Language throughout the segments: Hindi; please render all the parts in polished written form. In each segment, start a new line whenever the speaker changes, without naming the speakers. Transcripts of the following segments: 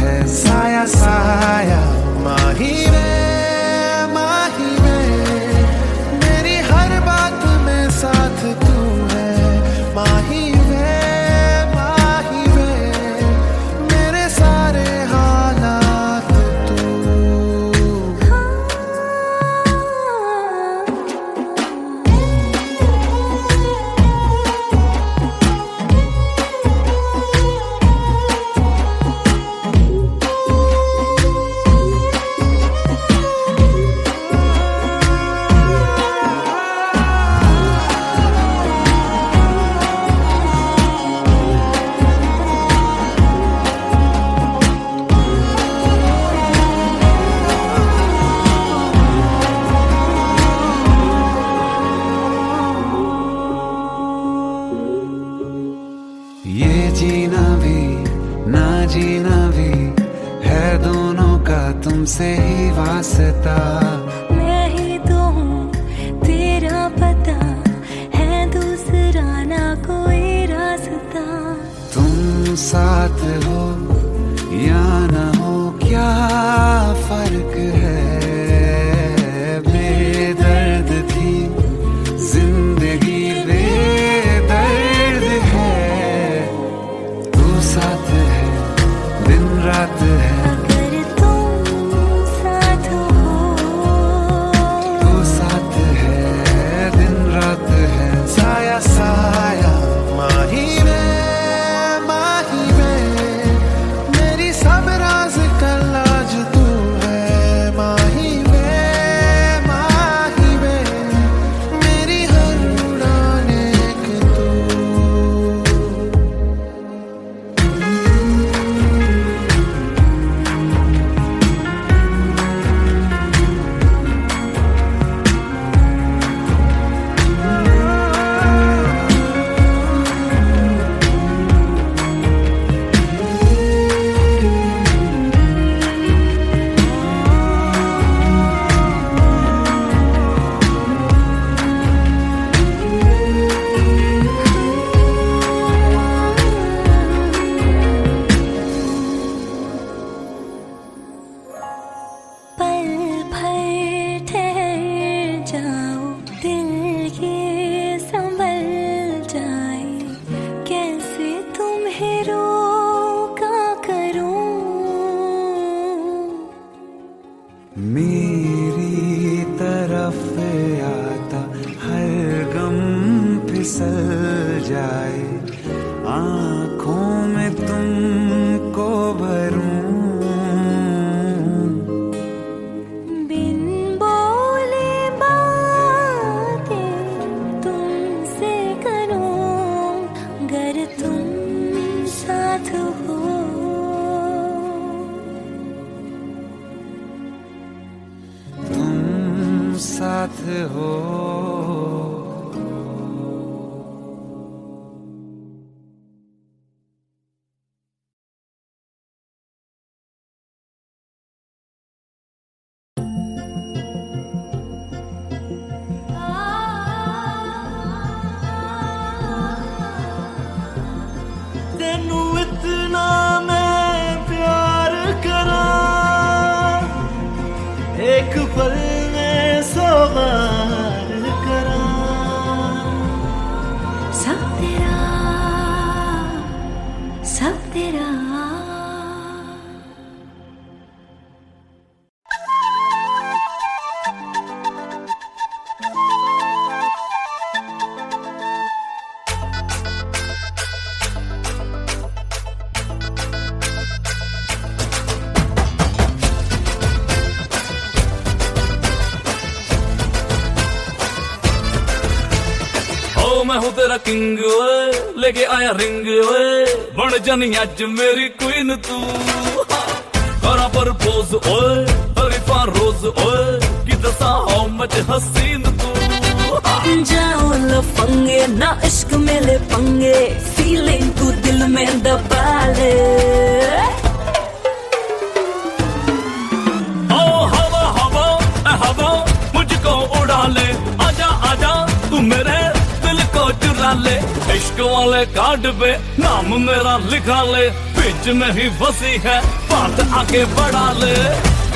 है साया साया। माही वे मेरी हर बात में साथ तू है। माही वे मेरे सारे हालात तू। ये जीना भी ना जीना भी है दोनों का तुमसे ही वास्ता।
मैं ही तो हूँ तेरा पता है दूसरा ना कोई रास्ता।
तुम साथ हो या न हो क्या फर्क है। बेदर्द थी जिंदगी बेदर्द है। तू साथ है दिन रात है।
अगर तुम साथ हो
तू साथ है दिन रात है साया साया। माही वे मेरी सब राज का लाज तू है। माही वे मेरी हर उड़ान एक तू।
पल भर ठहर जाओ दिल ये संभल जाए। कैसे तुम्हें रोका करूं।
मेरी तरफ आता हर गम फिसल जाए। आँखों में तुमको भरूं।
बिन बोले बातें तुमसे करूं। गर तुम साथ हो
तुम साथ हो। तेनू इतना मैं प्यार करा एक पल में सौ बार करा।
सब तेरा
मैं हूँ तेरा किंग ओए लेके आया रिंग ओए। बन जानी अज मेरी क्वीन तू। करा पर पोज ओए तरीफा रोज ओए कि दसा हाउ मच हसीन तू।
जाओ लफंगे ना इश्क में ले पंगे। फीलिंग तू दिल में दबा ले।
ओ हवा हवा हवा मुझको उड़ा ले। आजा आजा तू मेरे दिल को चुरा ले। इश्क वाले वाले कार्ड पे नाम मेरा लिखा ले, बीच में ही फंसी है बात आगे बढ़ा ले,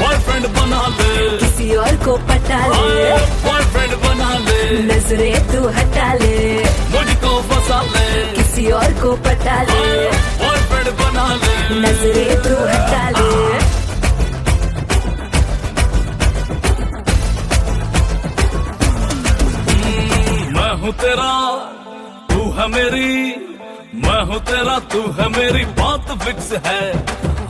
बॉयफ्रेंड बना ले,
किसी और को पटा ले,
बॉयफ्रेंड बना ले,
नजरें तू हटा ले,
मुझको फंसा ले,
किसी और को पटा ले,
बॉयफ्रेंड बना ले,
नजरें तू हटा ले।
मैं हूँ तेरा तू है मेरी, मैं हूँ तेरा तू है मेरी, बात फिक्स है,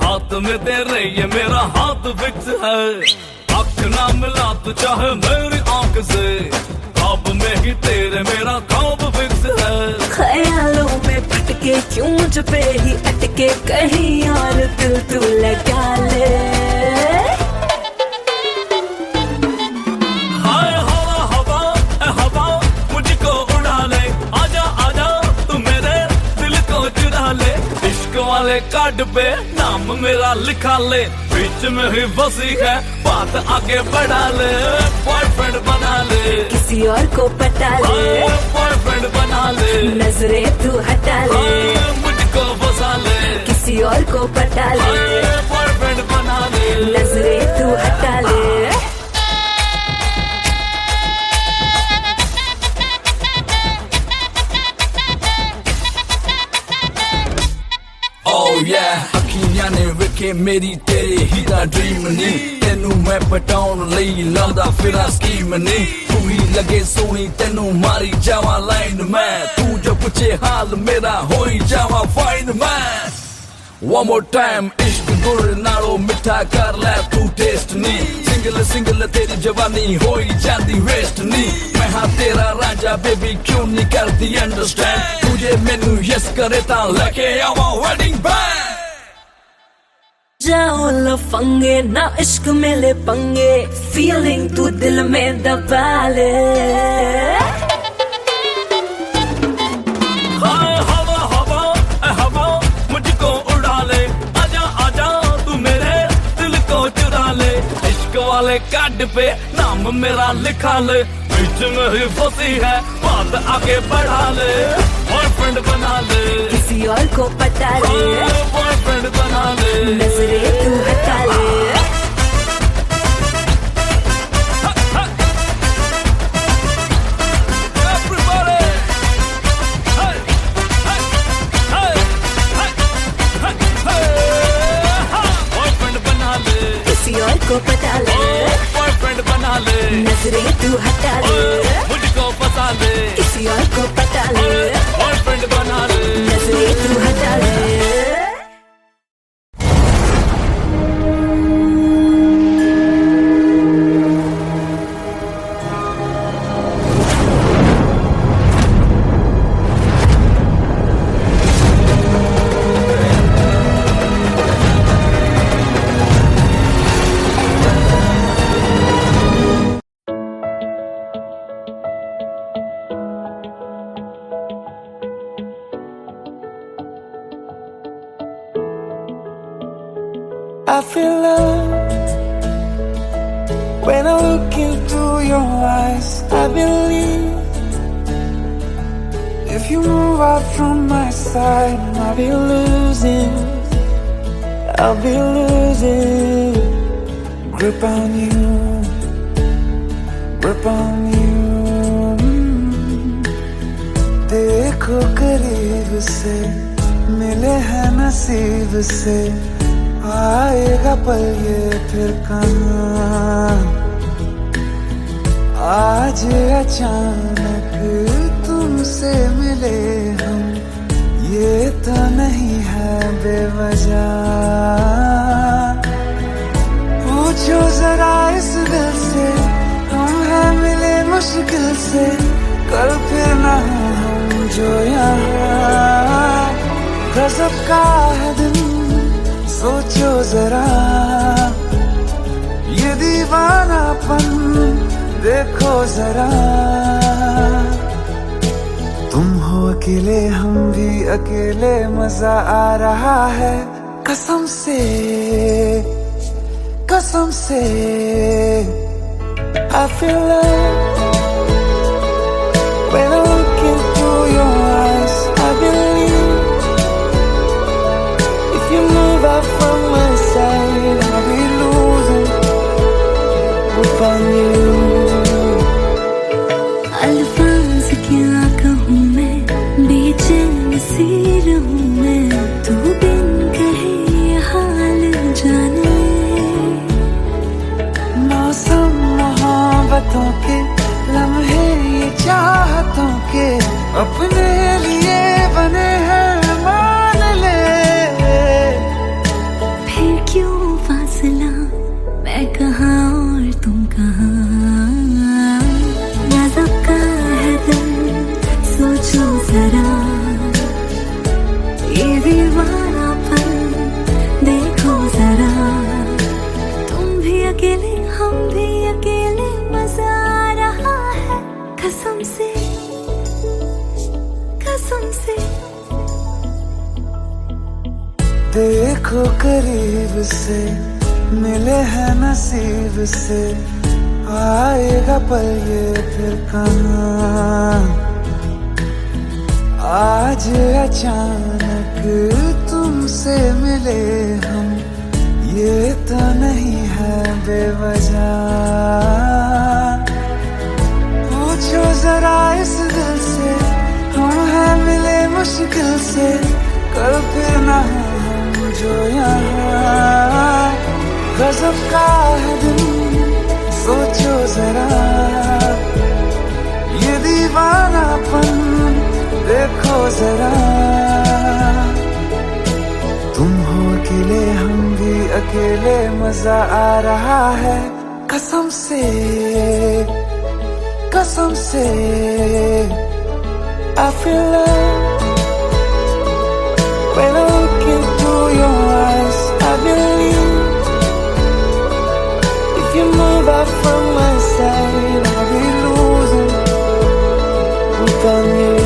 हाथ में तेरे ये मेरा हाथ फिक्स है, आँख ना मिला तू चाहे मेरी आँख से, ख्वाब में ही तेरे मेरा ख्वाब फिक्स है।
ख्यालों में भटके क्यों मुझ पे ही अटके, कहीं और दिल तू लगा ले।
हाय हवा हवा ए हवा मुझको उड़ा ले, आजा आजा तू मेरे दिल को चुरा ले, इश्क वाले कार्ड पे नाम मेरा लिखा ले, बीच में ही फंसी है बात आगे बढ़ा ले, बॉयफ्रेंड बना ले,
किसी और को पटा ले,
बॉयफ्रेंड बना ले,
नजरें तू हटा ले,
मुझको फंसा ले,
किसी और को पटा ले,
बॉयफ्रेंड बना ले,
नजरें तू हटा ले।
Oh yeah, अखियां ने ਵੇਖੇ ਮੇਰੀ ਤੇਰੇ ਹੀ ਦਾ ਡ੍ਰੀਮ ਨਹੀਂ, ਤੈਨੂੰ ਮੈਂ ਪਟਾਉਣ ਲਈ ਲਾਉਂਦਾ ਫਿਰਾਂ ਸਕੀਮ ਨਹੀਂ, ਤੂੰ ਹੀ ਲੱਗੇ ਸੋਹਣੀ ਤੈਨੂੰ ਮਾਰੀ ਜਾਵਾਂ ਲਾਈਨ ਮੈਂ, ਤੂੰ ਜੋ ਪੁੱਛੇ ਹਾਲ ਮੇਰਾ ਹੋਈ ਜਾਵਾਂ ਫਾਈਨ ਮੈਂ। One more time, इश्क गुड़ नालों मिठा कर ले तू टेस्ट नी, सिंगल सिंगल तेरी जवानी होई जाती वेस्ट नी, मैं हाँ तेरा राजा बेबी क्यों नहीं करती अंडरस्टैंड, तुझे मैनू यस करे ता लेके आवा वेडिंग बैंड।
जाओ लफंगे ना इश्क में ले पंगे, फीलिंग तू दिल में दबा ले।
हाय हवा हवा ए हवा मुझको उड़ा ले, आजा आजा तू मेरे दिल को चुरा ले, इश्क वाले कार्ड पे नाम मेरा लिखा ले, बीच में ही फंसी है बात आगे बढ़ा ले, बॉयफ्रेंड बना ले,
किसी और को पटा ले,
बॉयफ्रेंड बना ले,
नजरें तू हटा ले।
Everybody! Hey! Hey! Hey! Hey! Hey! Hey! Boyfriend बना ले,
किसी और को पटा ले,
बॉयफ्रेंड बना ले,
नजरें तू हटा ले,
मुझको फंसा ले,
किसी और को पटा ले,
बॉयफ्रेंड बना ले,
नजरें तू हटा ले।
I feel love when I look into your eyes. I believe if you move out from my side, I'll be losing grip on you, grip on you. देखो करीब से मिले हैं नसीब से, आएगा पल ये फिर कहाँ, आज अचानक तुमसे मिले हम, ये तो नहीं है बेवजह, पूछो जरा इस दिल से, हम हैं मिले मुश्किल से, कल फिर ना हम जो यहाँ, गजब का है दिन सोचो जरा, ये दीवानापन देखो जरा, तुम हो अकेले हम भी अकेले, मजा आ रहा है कसम से, कसम से। I feel love when I look into your eyes. I believe upon you.
अल्फाज क्या कहूँ मैं, बेचैन सी रहूँ मैं, तू बिन कहे ये हाल जाने।
मौसम मोहब्बतों के लम्हे ये चाहतों के अपने लिए बने हैं, मान ले।
फिर क्यों फासला, मैं कहाँ और तुम कहाँ। गज़ब का है दिल, सोचो जरा, ये दीवानापन देखो जरा। तुम भी अकेले, हम भी अकेले, मजा आ रहा है कसम से, कसम से।
देखो करीब से, मिले हैं नसीब से, आएगा पल ये फिर कहाँ। आज अचानक तुमसे मिले हम, ये तो नहीं है बेवजह। पूछो जरा इस दिल से, हम हैं मिले मुश्किल से, कल फिर ना हम जो यहाँ। गजब का है दिन, सोचो जरा, ये दीवानापन देखो जरा। तुम हो अकेले, हम भी अकेले, मजा आ रहा है कसम से, कसम से। I feel love when I look into your eyes. I believe if you move out from my side, I'll be losing upon you.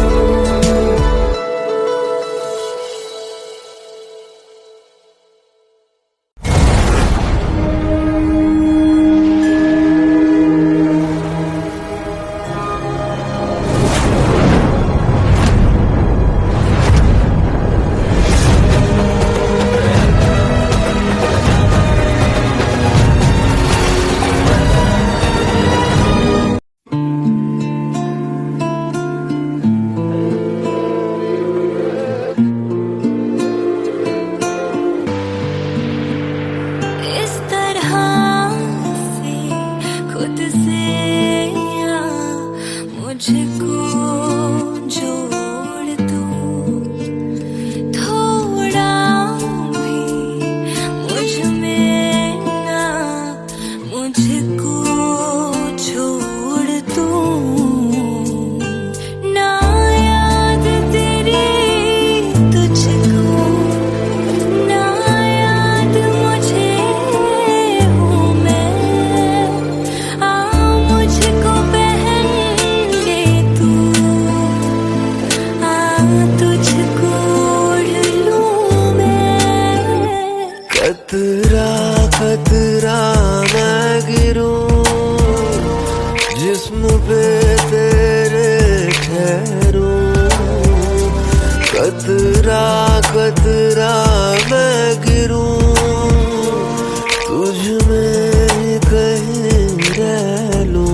इस तरह से खुद से मुझको जोड़ दो, थोड़ा भी मुझ में ना मुझको छोड़ दो। ना याद तेरी तुझको, ना याद मुझे हूँ मैं। आ मुझको पहन ले तू, आ तुझको ओढ़ लूँ मैं।
कतरा कतरा मैं गिरूं, जिस्म पे तेरे ठहरूं। कतरा कतरा मैं गिरूं, तुझ में कहीं रह लूं।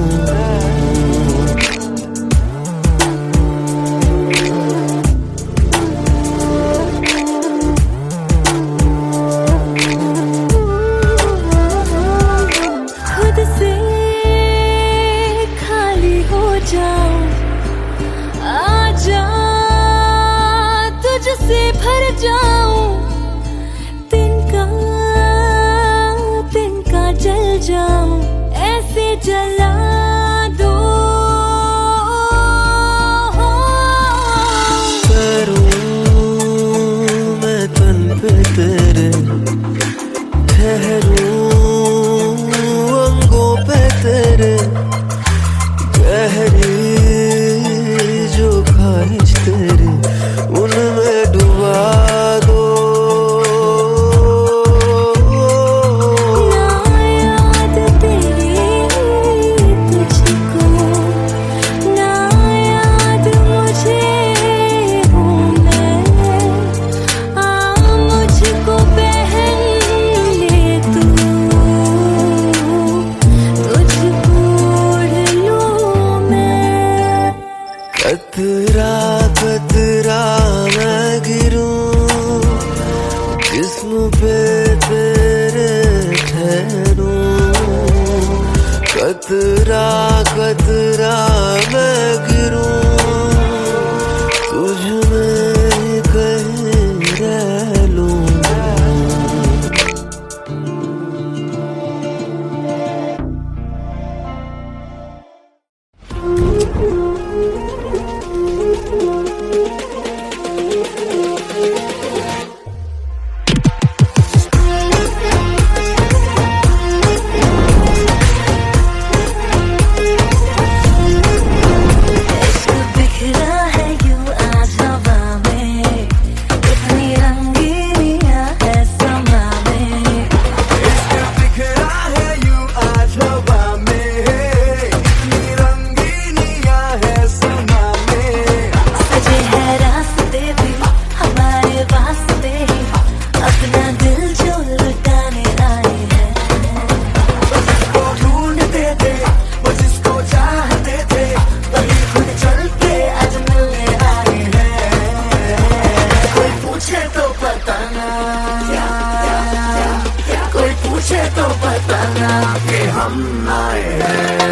खुद से खाली हो जाऊं, आजा तुझसे भर जाऊं। तिनका तिनका जल जाऊं, ऐसे जला दो।
करूं मैं तन पे तेरे, ठहरूं अंगों पे तेरे। गहरी जो ख्वाहिश तेरी, उनमें डुबा
कतरा कतरा मैं गिरूं तुझ में कहीं रह लूं।
कोई पूछे तो बताना कि हम आए हैं।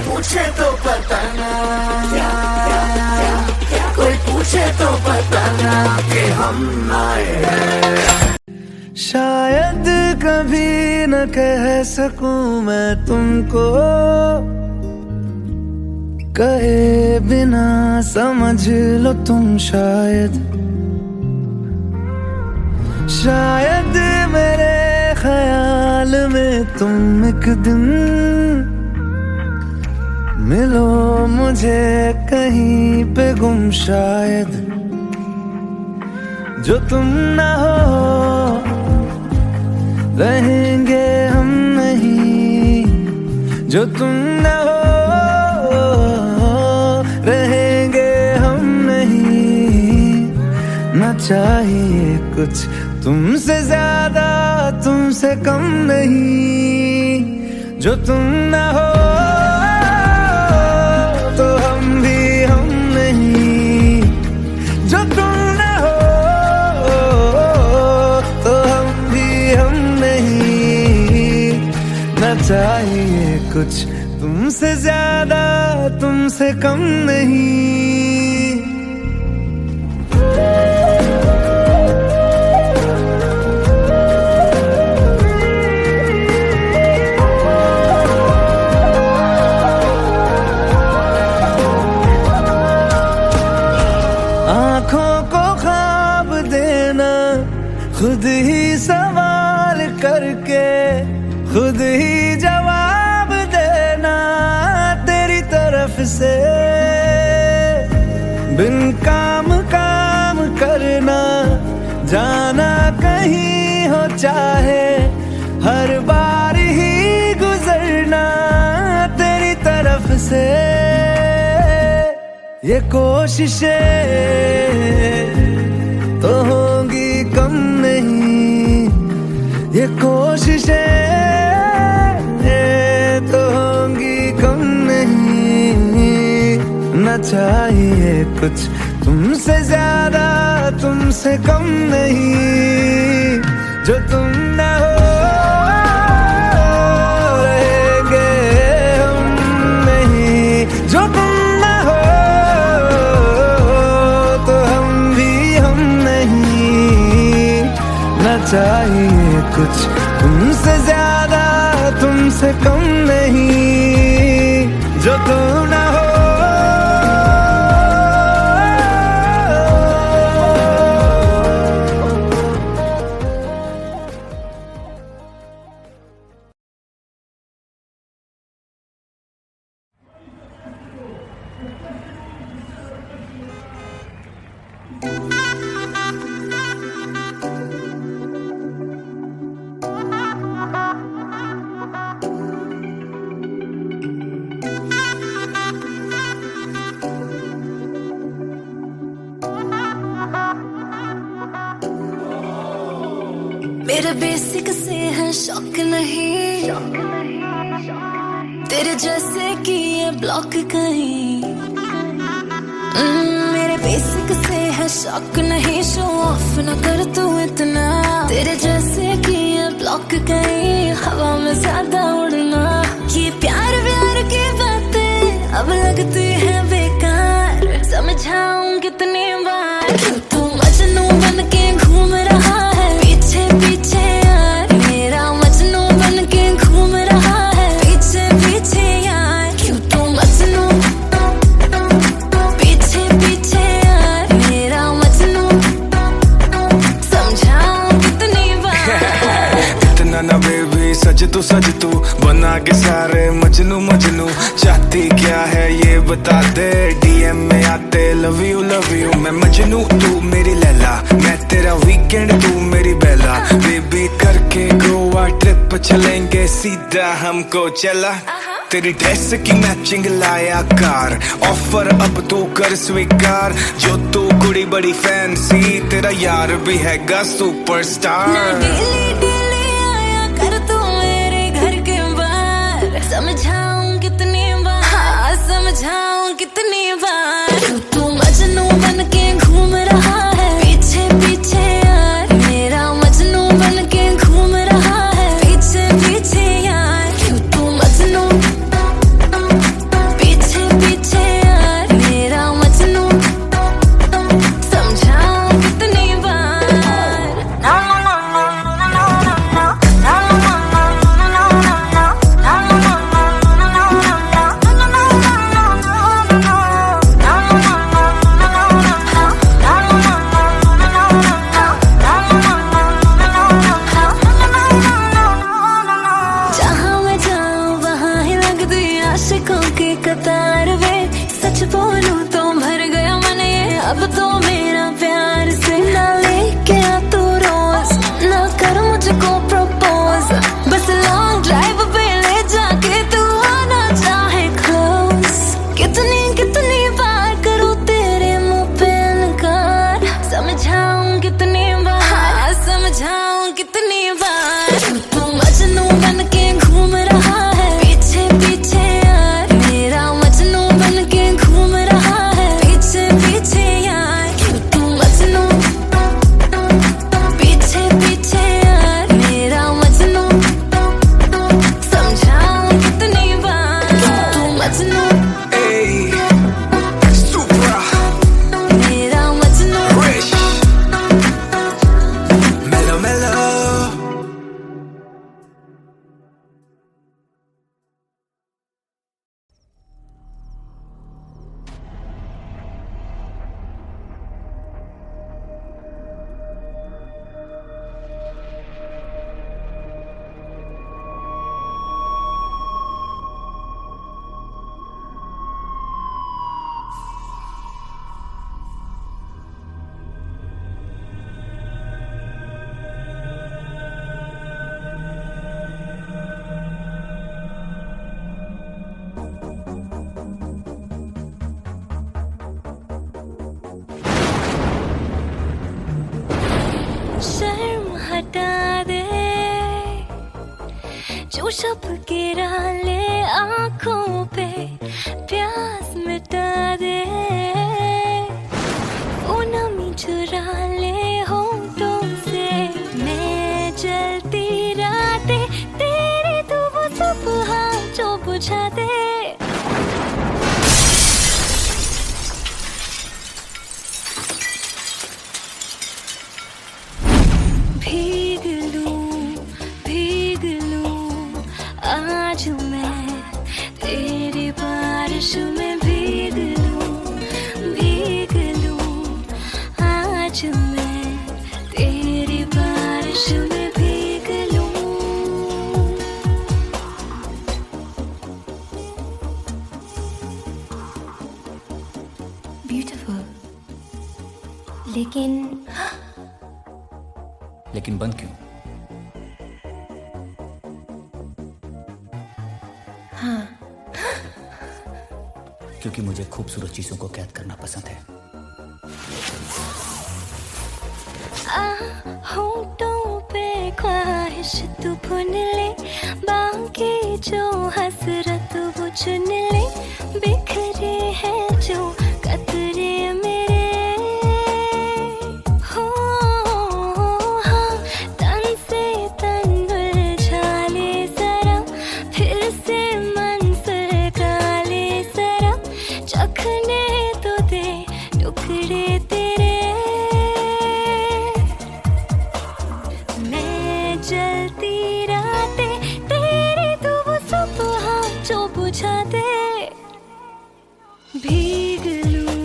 पूछे तो बताना, कोई पूछे तो बताना कि हम आए हैं।
शायद कभी न कह सकूं मैं तुमको, कहे बिना समझ लो तुम शायद। शायद मेरे ख्याल में तुम एक दिन मिलो मुझे कहीं पे गुम शायद। जो तुम ना हो रहेंगे हम नहीं, जो तुम ना हो रहेंगे हम नहीं। ना चाहिए कुछ तुमसे ज्यादा तुमसे कम नहीं। जो तुम ना हो तो हम भी हम नहीं, जो तुम ना हो तो हम भी हम नहीं। ना चाहिए कुछ तुमसे ज्यादा तुमसे कम नहीं। खुद ही सवाल करके खुद ही जवाब देना तेरी तरफ से। बिन काम काम करना जाना कहीं हो चाहे, हर बार ही गुजरना तेरी तरफ से। ये कोशिशें तो होंगी कम नहीं, ये कोशिशें तो होंगी कम नहीं। न चाहिए कुछ तुमसे ज्यादा, तुमसे कम नहीं। जो तुम ना हो रहेंगे हम नहीं, जो तुम ना हो तो हम भी हम नहीं। न चाहिए कुछ तुमसे ज्यादा, तुमसे कम नहीं। जो तुम ना हो
मेरे बेसिक से है शौक नहीं, तेरे जैसे कि ये ब्लॉक कहीं। मेरे बेसिक से है शौक नहीं, शो ऑफ न कर तू इतना। तेरे जैसे कि ये ब्लॉक कहीं, हवा में ज्यादा उड़ना। ये प्यार व्यार की बातें अब लगती है बेकार। समझाऊं कितनी बार, क्यों तू मजनू बन के घूम रहा है पीछे पीछे यार। मेरा मजनू बन के घूम रहा है पीछे पीछे यार। क्यों तू मजनू पीछे पीछे यार, मेरा मजनू। समझाऊं कितनी बार।
इतना ना बेबी सज तू बना के सारे मजनू मजनू। चाहती क्या है ये बता दे, डीएम में आते लव यू मैं मजनू तू मेरी लैला। मैं तेरा वीकेंड तू मेरी बेला। बेबी करके गोवा ट्रिप चलेंगे सीधा हमको चला। तेरी ड्रेस की मैचिंग लाया कार, ऑफर अब तो कर स्वीकार। जो तू कुड़ी बड़ी फैंसी, तेरा यार भी हैगा सुपरस्टार।
समझाऊं कितनी बार, हाँ समझाऊं कितनी बार। तू मजनू बन के घूम रहा है पीछे पीछे यार। मेरा मजनू बन के घूम रहा है पीछे पीछे यार। क्यों तू मजनू पीछे पीछे यार, मेरा मजनू। समझाऊं कितनी बार। ना ना ना ना ना ना ना ना ना कतार वे सच बोलूं तो भर गया मन ये अब तो मेरा प्यार से। ना लेके आ तू रोज, ना कर मुझको प्रपोज। बस लॉन्ग ड्राइव पे ले जाके तू आना चाहे क्लोज। कितनी कितनी बार करूं तेरे मुंह पे इनकार। समझाऊं कितनी बार, समझाऊं कितनी बार। तू मजनू बन के घूम रहा है पीछे पीछे यार। मेरा मजनू बन के घूम रहा है पीछे पीछे यार। शर्म हटा दे, जो शब गिरा ले आंखों पे, प्यास मिटा दे, वो नमी चुरा ले होठों से। मैं जलती रातें तेरे, तू वो सुबह जो बुझा दे। भीग लूं आज मैं तेरी बारिश में, भीग लूं आज मैं तेरी बारिश में, भीग लूं। ब्यूटीफुल,
लेकिन बंद क्यों?
हाँ,
क्योंकि मुझे खूबसूरत चीजों को कैद करना पसंद है।
होठों पे ख्वाहिश तू भुन ले, बाकी जो हसरत वो चुन ले। बिखरे हैं जो कतरे मेरे, हो हाँ, तन से तन उलझा ले जरा, फिर से मंज़िल का ले जरा, चखने तो दे टुकड़े तेरे। मैं जलती रातें तेरी, तू वो सुबह जो बुझा दे। भीग लूं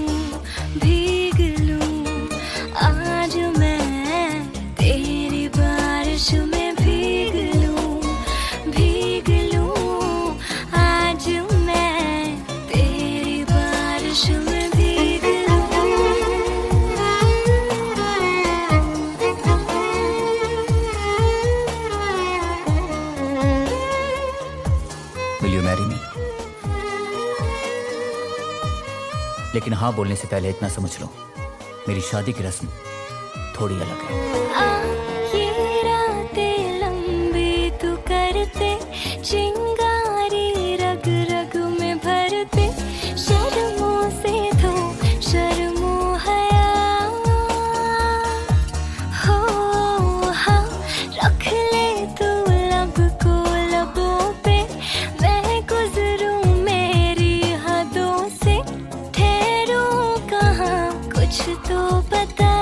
आज मैं तेरी बारिश में, भीग लूं आज मैं तेरी बारिश में, भीग लूं।
Will you marry me? लेकिन हाँ बोलने से पहले इतना समझ लो, मेरी शादी की रस्म थोड़ी अलग है।
ये रातें लंबी तू करते, चिंगारी रग रग में भरते, शर्मों से धो शर्मो हया, हो हाँ, रख ले तू लब को लबों पे, मैं गुजरूं मेरी हदों से, ठहरूं कहाँ कुछ तो बता।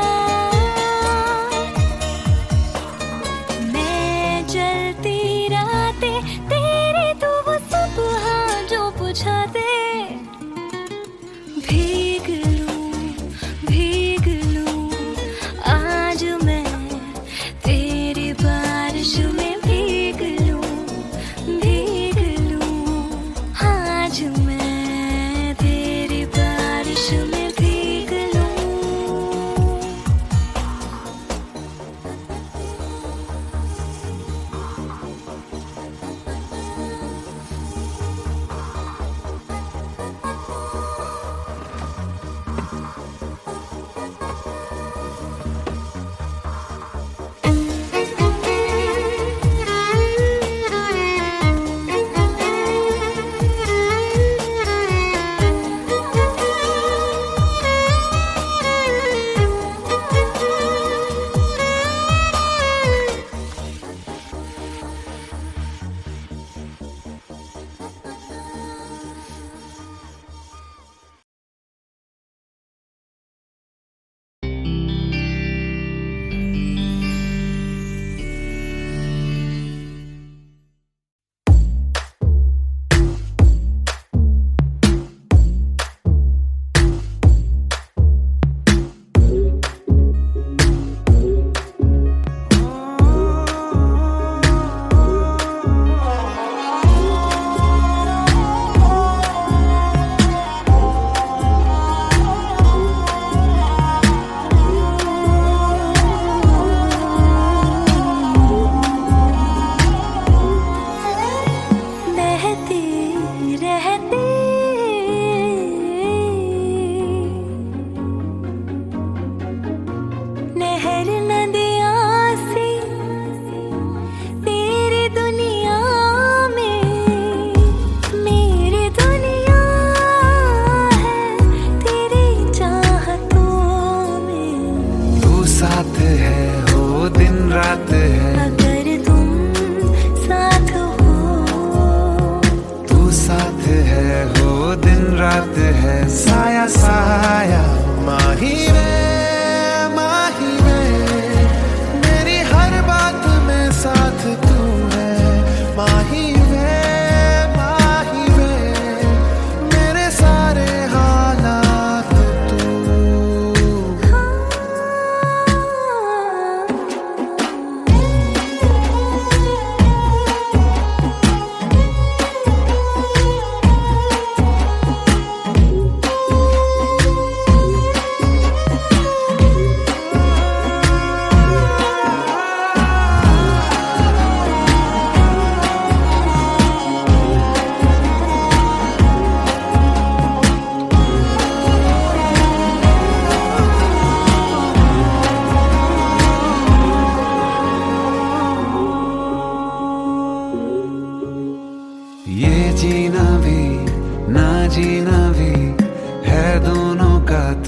मैं जलती रातें तेरी, तू वो सुबह जो बुझा दे। भीग लूं आज मैं तेरी बारिश में, भीग लूं आज मैं तेरी बारिश में, भीग लूं।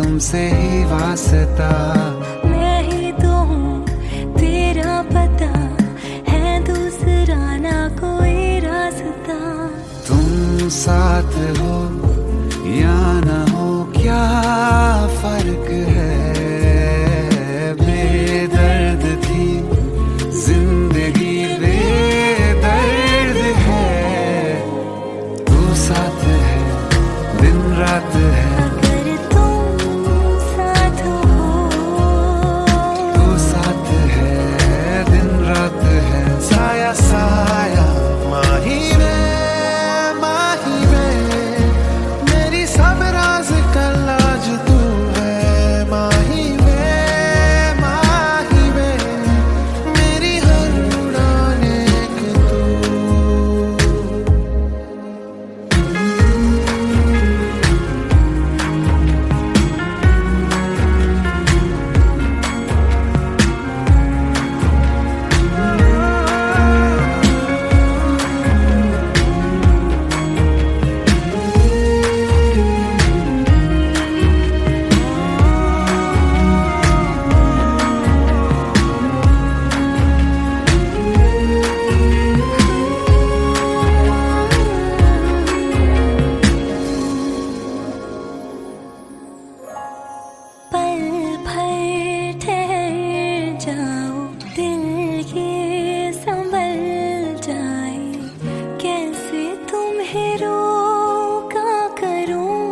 तुमसे ही वास्ता।
मैं ही तो हूँ तेरा पता, है दूसरा ना कोई रास्ता।
तुम साथ हो या न हो क्या फर्क है, बेदर्द थी जिंदगी बेदर्द है। तू साथ है दिन रात है,
अगर तुम साथ हो,
तू साथ है दिन रात है। साया साया माही में मेरी सब राज का लाज तू है। माही में मेरी हर उड़ान एक तू।
पल भर ठहर जाओ, दिल ये संभल जाए। कैसे तुम्हें रोका करूं,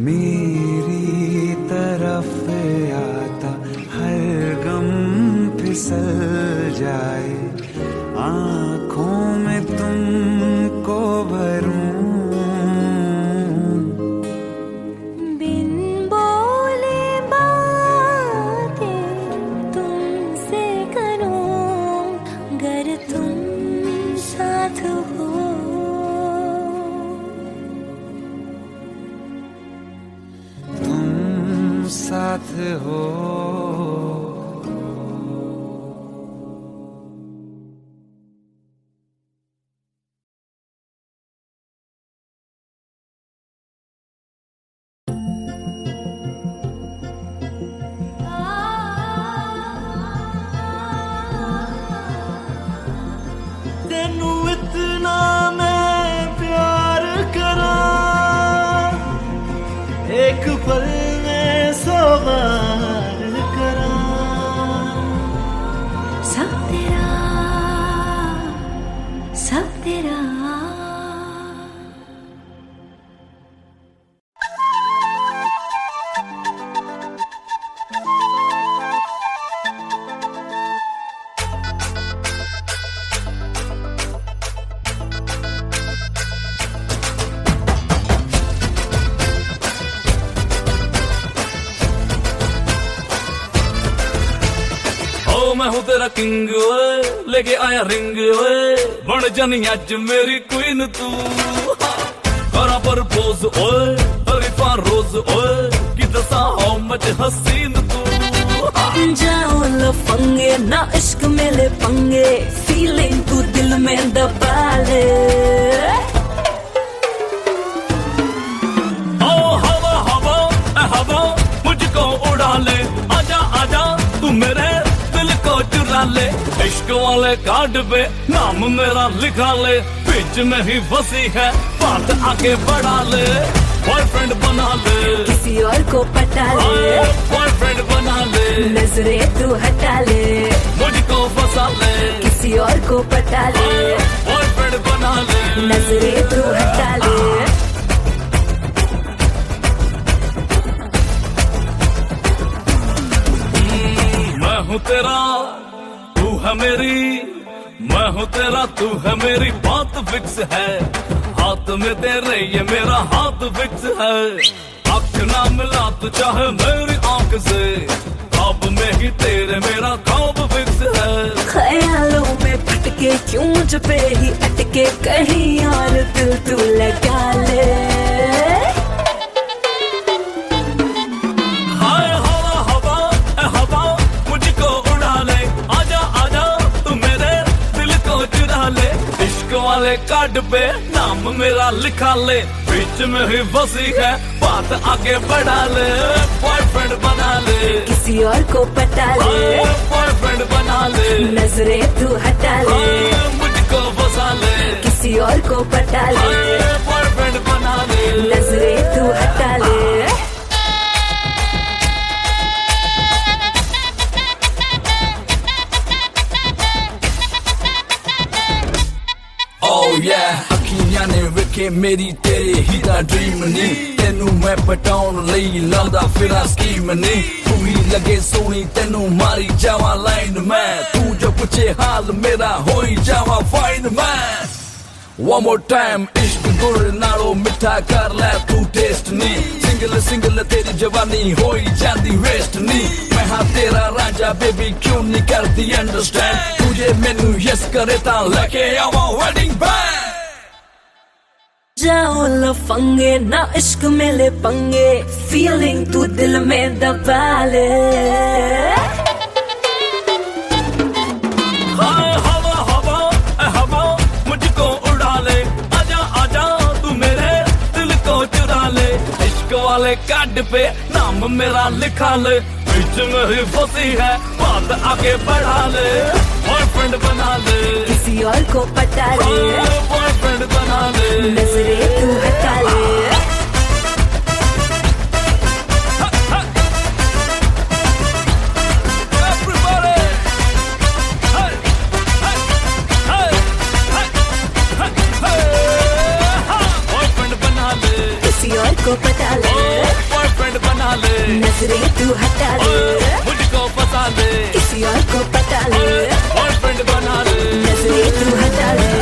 मेरी तरफ आता हर गम फिसल जाए। आँखों में तुमको भरूं,
बिन बोले बातें तुमसे करूं। गर तुम साथ हो,
तुम साथ हो।
तेनू इतना मैं प्यार करा, एक पल में सौ बार करा।
सब तेरा, सब तेरा।
ओ मैं हूँ तेरा किंग ओए, लेके आया रिंग ओए, बन जानी अज मेरी क्वीन तू। करा पर पोज ओए, तरीफा रोज ओए, कि दसा हाउ मच हसीन तू।
जाओ लफंगे ना इश्क में ले पंगे, फीलिंग तू दिल में दबा ले।
ओ हवा हवा ए हवा मुझको उड़ा ले, आजा आजा तू मेरे दिल को चुरा ले। इश्क वाले कार्ड पे नाम मेरा लिखा ले, बीच में ही फंसी है बात आगे बढ़ा ले। बॉयफ्रेंड बना ले,
किसी और को पटा ले,
बॉयफ्रेंड बना ले,
नजरें तू हटा ले।
मुझको फंसा ले,
किसी और को पटा ले,
बॉयफ्रेंड बना ले।
नजरें तू हटा ले।
मैं हूँ तेरा तू है मेरी, मैं हूँ तेरा तू है मेरी, बात फिक्स है। हाथ में तेरे ये मेरा हाथ फिक्स है। आँख ना मिला तू चाहे मेरी आँख से, ख्वाब में ही तेरे मेरा ख्वाब फिक्स है।
ख्यालों में फटके क्यों मुझ पे ही अटके, कहीं और दिल तू लगा ले।
हाय हवा हवा ए हवा मुझको उड़ा ले, आजा आजा तू मेरे दिल को चुरा ले। इश्क वाले कार्ड पे नाम मेरा लिखा ले, बीच में ही फंसी है बात आगे बढ़ा ले, बॉयफ्रेंड बना ले,
किसी और को पटा ले,
बॉयफ्रेंड बना ले,
नजरे तू हटा ले,
मुझको फंसा ले,
किसी और को पटा ले,
बॉयफ्रेंड बना ले,
नजरे तू हटा ले।
Oh yeah, ਅੱਖੀਆਂ ਨੇ ਵੇਖੇ ਮੇਰੀ ਤੇਰੇ ਹੀ ਦਾ ਡ੍ਰੀਮ ਨੀ, ਤੈਨੂੰ ਮੈਂ ਪਟਾਉਣ ਲਈ ਲਾਉਂਦਾ ਫਿਰਾਂ ਸਕੀਮ ਨੀ, ਤੂੰ ਹੀ ਲੱਗੇ ਸੋਹਣੀ ਤੈਨੂੰ ਮਾਰੀ ਜਾਵਾਂ ਲਾਈਨ ਮੈਂ, ਤੂੰ ਜੋ ਪੁੱਛੇ ਹਾਲ ਮੇਰਾ ਹੋਈ ਜਾਵਾਂ ਫਾਈਨ ਮੈਂ। One more time, इश्क गुड़ नालों मिठा कर ले तू टेस्ट नी, सिंगल सिंगल तेरी जवानी होई जाती वेस्ट नी, मैं हाँ तेरा राजा बेबी क्यों नहीं करती अंडरस्टैंड, तुझे मैनू यस करे ता लेके आवा वेडिंग बैंड।
जाओ लफंगे ना इश्क में ले पंगे, फीलिंग तू दिल में दबा ले,
वाले कार्ड पे नाम मेरा लिखा ले, बीच में ही फंसी है बात आगे बढ़ा ले, बॉयफ्रेंड बना ले,
किसी और को पटा ले,
बॉयफ्रेंड बना ले,
नजरे तू हटा ले। को पता ले,
बॉयफ्रेंड बना ले,
नजरे तू हटा ले,
मुझको फंसा ले,
किसी और को पता ले,
बॉयफ्रेंड बना ले,
नजरे तू हटा ले।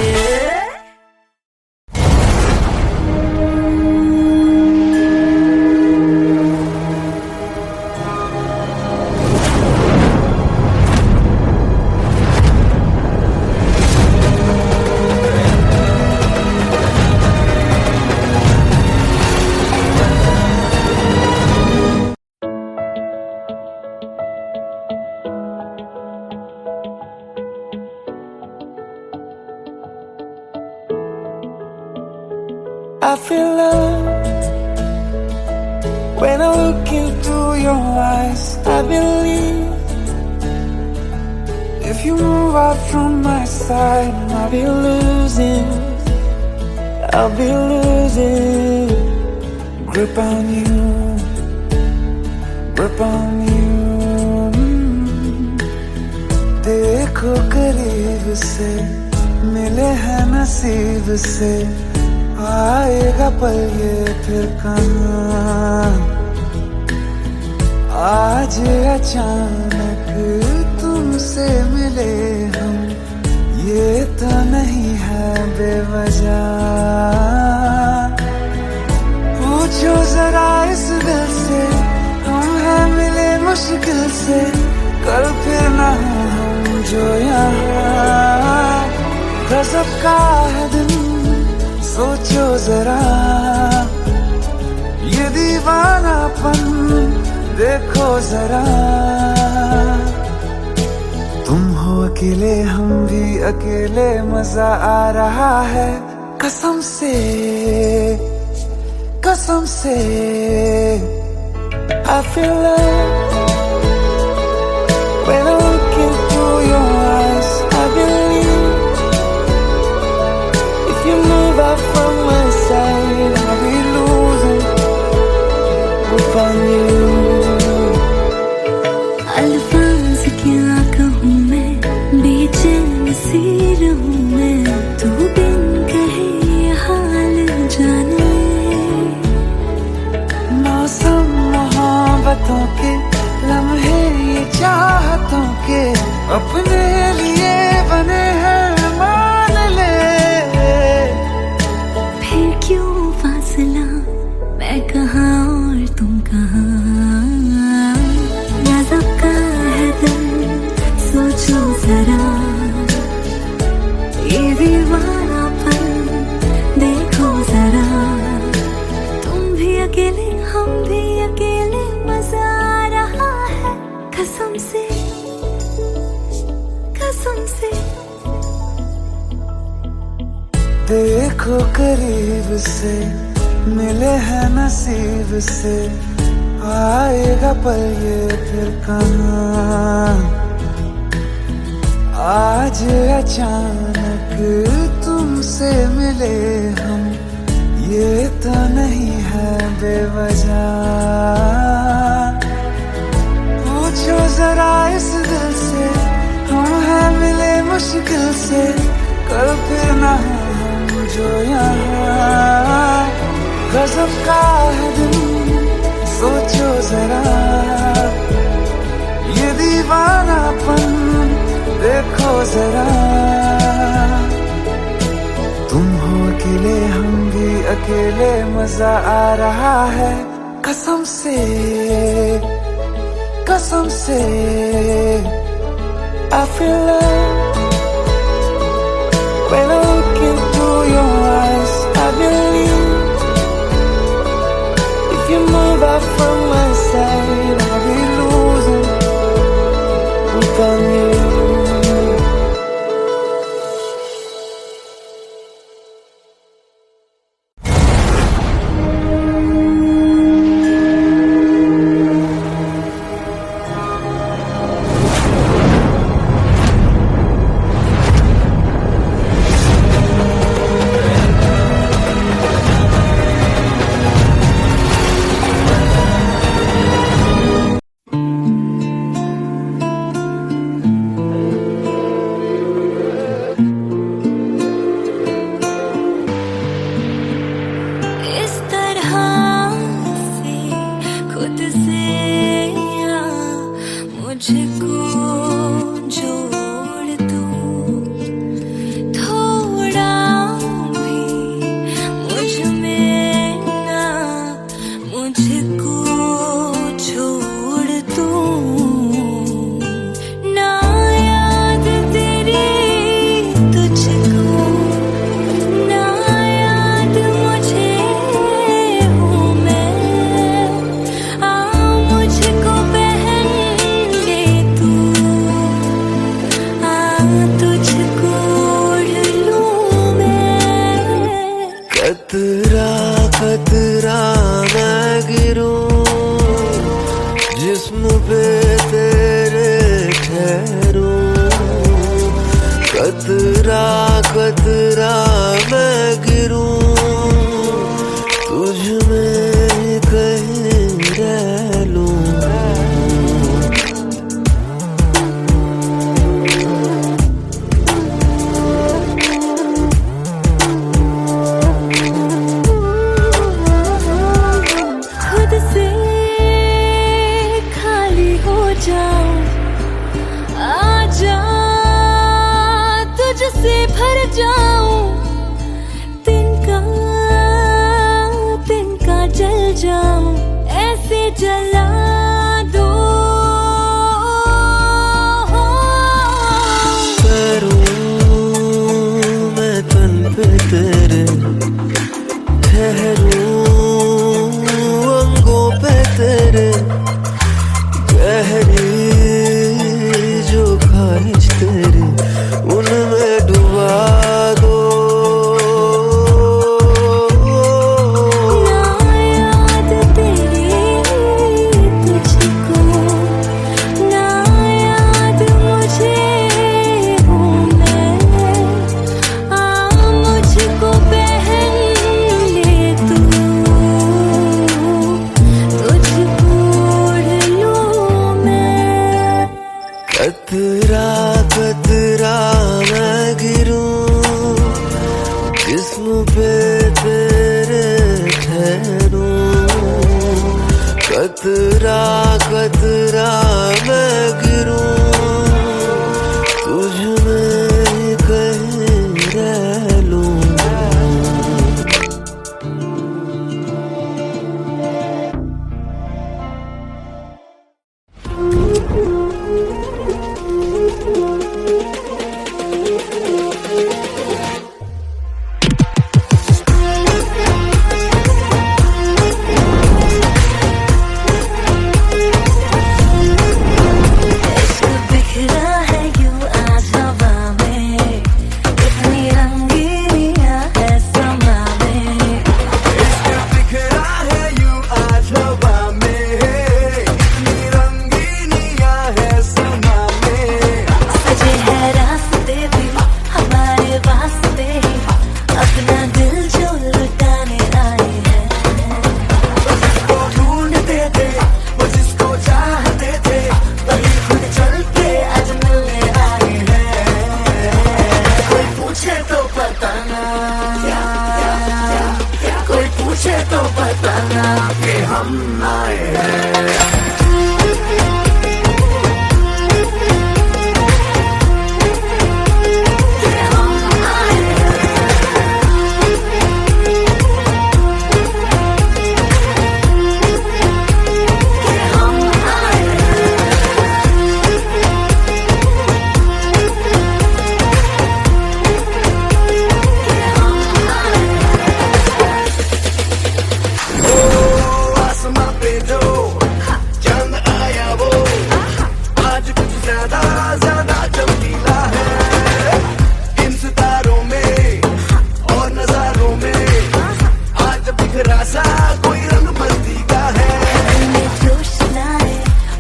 I feel love when I look into your eyes. I believe if you move out from my side, I'll be losing grip on you, grip on you. देखो करीब से मिले हैं नसीब से, आएगा पल ये फिर कहाँ, आज अचानक तुमसे मिले हम, ये तो नहीं है बेवजह। पूछो जरा इस दिल से, हम हैं मिले मुश्किल से, कल फिर ना हम जो यहाँ, गजब का है दिन सोचो जरा, ये दीवानापन देखो जरा, तुम हो अकेले हम भी अकेले, मजा आ रहा है कसम से, कसम से। I feel love when I look into your eyes. I believe if you move out from my side, I'll be losing grip on you.
अल्फाज क्या कहूँ मैं, बेचैन सी रहूँ मैं, तू बिन कहे ये हाल जाने,
मौसम मोहब्बतों के लम्हे ये चाहतों के, अपने लिए बने हैं मान ले,
फिर क्यों फासला, मैं कहाँ और तुम कहाँ, गजब का है दिल सोचो जरा, ये दीवानापन देखो जरा, तुम भी अकेले हम भी अकेले, मजा आ रहा है कसम से, कसम से।
देखो करीब से, मिले हैं नसीब से, आएगा पल ये फिर कहाँ। आज अचानक तुमसे मिले हम, ये तो नहीं है बेवजह। पूछो जरा इस दिल से, हम हैं मिले मुश्किल से, कल फिर ना हम जो यहाँ। गजब का है दिन, सोचो जरा, ये दीवानापन देखो जरा। तुम हो अकेले, हम भी अकेले, मजा आ रहा है कसम से, कसम से। I feel love when I look into your eyes. I believe if you move out from my side, I'll be losing without you.
इस तरह से खुद से मुझको जोड़ दो, थोड़ा भी मुझ में ना मुझको छोड़ दो। ना याद तेरी तुझको, ना याद मुझे हूँ मैं। आ मुझको पहन ले तू, आ तुझको ओढ़ लूँ मैं।
कतरा कतरा मैं गिरूं, जिस्म पे तेरे ठहरूं। कतरा कतरा मैं गिरूं, तुझ में कहीं रह लूं।
खुद से खाली हो जाऊं, आजा तुझसे भर जाऊं। तिनका तिनका जल जाऊं, ऐसे जला दो।
करूं मैं तन पे तेरे, ठहरूं अंगों पे तेरे। गहरी जो ख्वाहिश तेरी, उनमें डुबा दो।
ना याद तेरी तुझको, ना याद मुझे हूँ मैं। आ मुझको पहन ले तू, तुझको ओढ़ लूँ मैं।
कतरा कतरा मैं गिरूं, जिस्म पे तेरे ठहरूं। कतरा कतरा मैं गिरूं, तुझ में कहीं रह लूं। हवा में इतनी रंगीनियां है समा में।
सजे है रास्ते भी हमारे वास्ते, अपना दिल जो लुटाने आए हैं।
जिसको ढूंढते थे वो जिसको चाहते थे, वही खुद चल के आज मिलने आए हैं। कोई पूछे तो बताना, कोई पूछे तो बताना कि हम आए हैं। आसमां पे जो चांद आया वो आज कुछ ज्यादा ज्यादा चमकीला है। इन सितारों में और नजारों में आज बिखरा सा कोई रंग बस्ती का है।
में जोश लाए,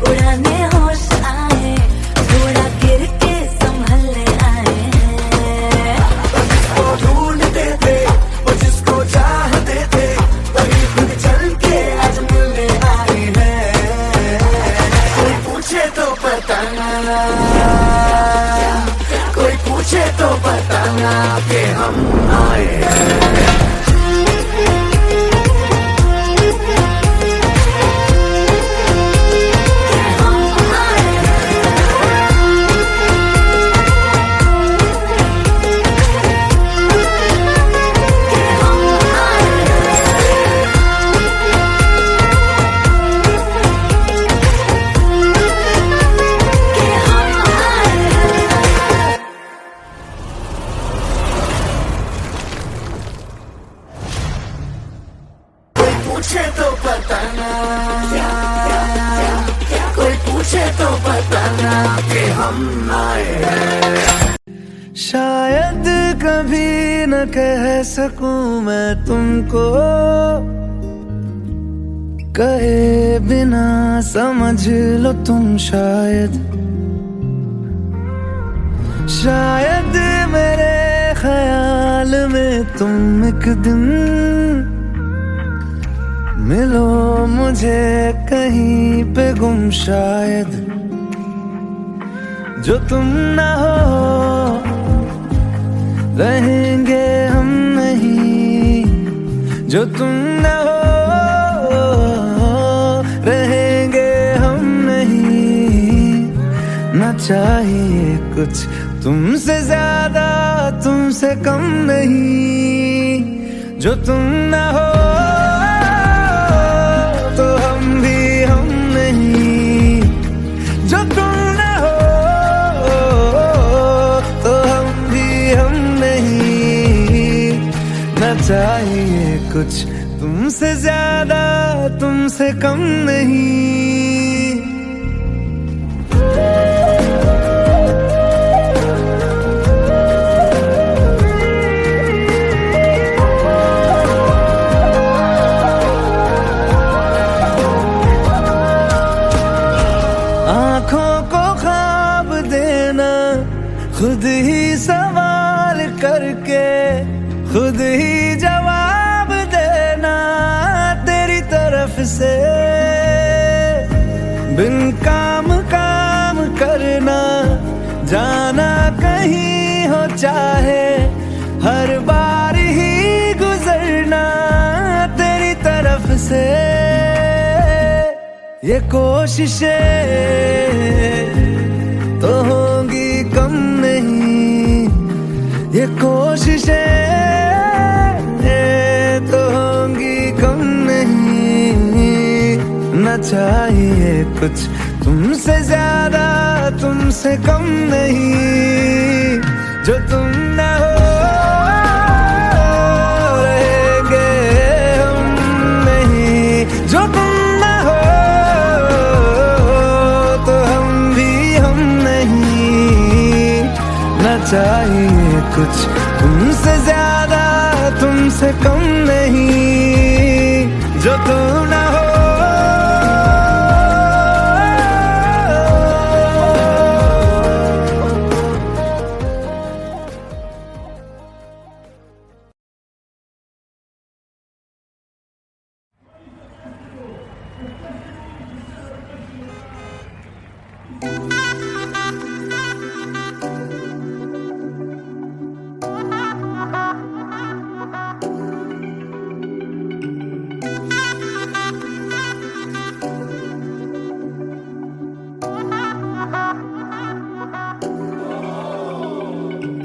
उड़ाने होश आए, थोड़ा गिर के संभलने आए हैं।
जिसको ढूंढते थे वो जिसको चाहते थे, वही खुद चल के आज मिलने आए हैं। कोई पूछे तो बताना, कोई पूछे तो बताना कि हम आए हैं। पूछे तो बताना, कोई पूछे तो बताना कि हम आए हैं। शायद कभी न कह सकूं मैं तुमको, कहे बिना समझ लो तुम शायद। शायद मेरे ख्याल में तुम एक दिन मिलो मुझे कहीं पे गुम शायद। जो तुम ना हो रहेंगे हम नहीं, जो तुम ना हो रहेंगे हम नहीं। ना चाहिए कुछ तुमसे ज्यादा तुमसे कम नहीं। जो तुम ना हो तो हम भी हम नहीं, जो तुम ना हो तो हम भी हम नहीं। ना चाहिए कुछ तुमसे ज्यादा तुमसे कम नहीं। खुद ही सवाल करके खुद ही जवाब देना तेरी तरफ से। बिन काम काम करना जाना कहीं हो चाहे, हर बार ही गुजरना तेरी तरफ से। ये कोशिशें तो होंगी कम नहीं, ये कोशिशें तो होंगी कम नहीं। न चाहिए कुछ तुमसे ज्यादा तुमसे कम नहीं। जो तुम ना हो रहेंगे हम नहीं, जो तुम ना हो तो हम भी हम नहीं। न चाहिए कुछ तुमसे ज्यादा तुमसे कम नहीं। जो तुम ना हो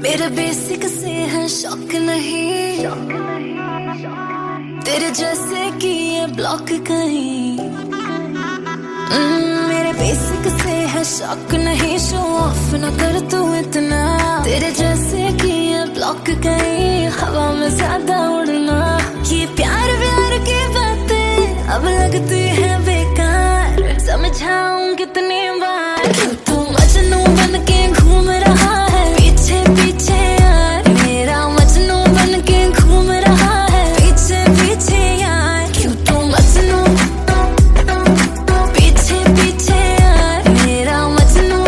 मेरे बेसिक से है शौक नहीं, तेरे जैसे कि ये ब्लॉक कहीं। मेरे बेसिक से है शौक नहीं, शो ऑफ ना कर तू इतना, तेरे जैसे कि ये ब्लॉक कहीं। हवा में ज्यादा उड़ना, ये प्यार व्यार की बातें अब लगती है बेकार। समझाऊं कितनी बार, क्यों तू मजनू बन के घूम रहा है पीछे पीछे यार। मेरा मजनू बन के घूम रहा है पीछे पीछे यार। क्यों तू मजनू पीछे पीछे यार, मेरा मजनू।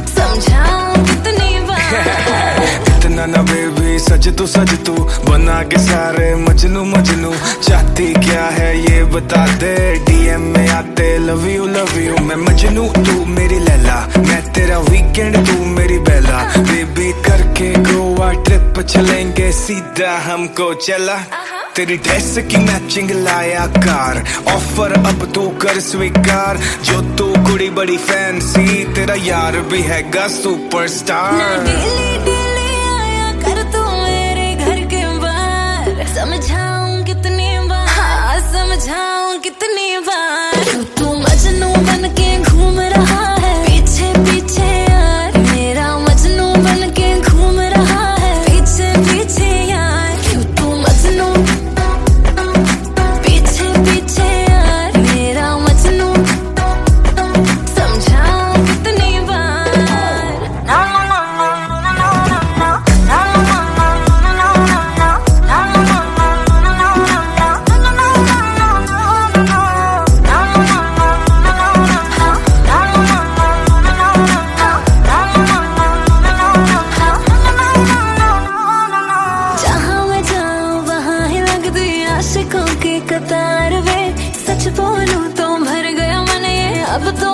समझाऊं कितनी बार।
इतना ना बेबी सज तू बना के सारे मजनू मजनू। चाहती क्या है ये बता दे, डीएम में आते लव यू मैं मजनू तू मेरी लैला, मैं तेरा वीकेंड तू मेरी बेला। बेबी करके गोवा ट्रिप चलेंगे सीधा हमको चला। तेरी ड्रेस की मैचिंग लाया कार, ऑफर अब तू कर स्वीकार। जो तू कुड़ी बड़ी फैंसी, तेरा यार भी हैगा सुपरस्टार।
समझाऊं कितनी बार, हाँ समझाऊं कितनी बार। तू मजनू बन के घूम रहा है पीछे पीछे यार। मेरा मजनू बन के घूम रहा है पीछे पीछे यार। क्यों तू मजनू पीछे पीछे यार, मेरा मजनू। समझाऊं कितनी बार। आशिकों की कतार वे, सच बोलूं तो भर गया मन ये अब तो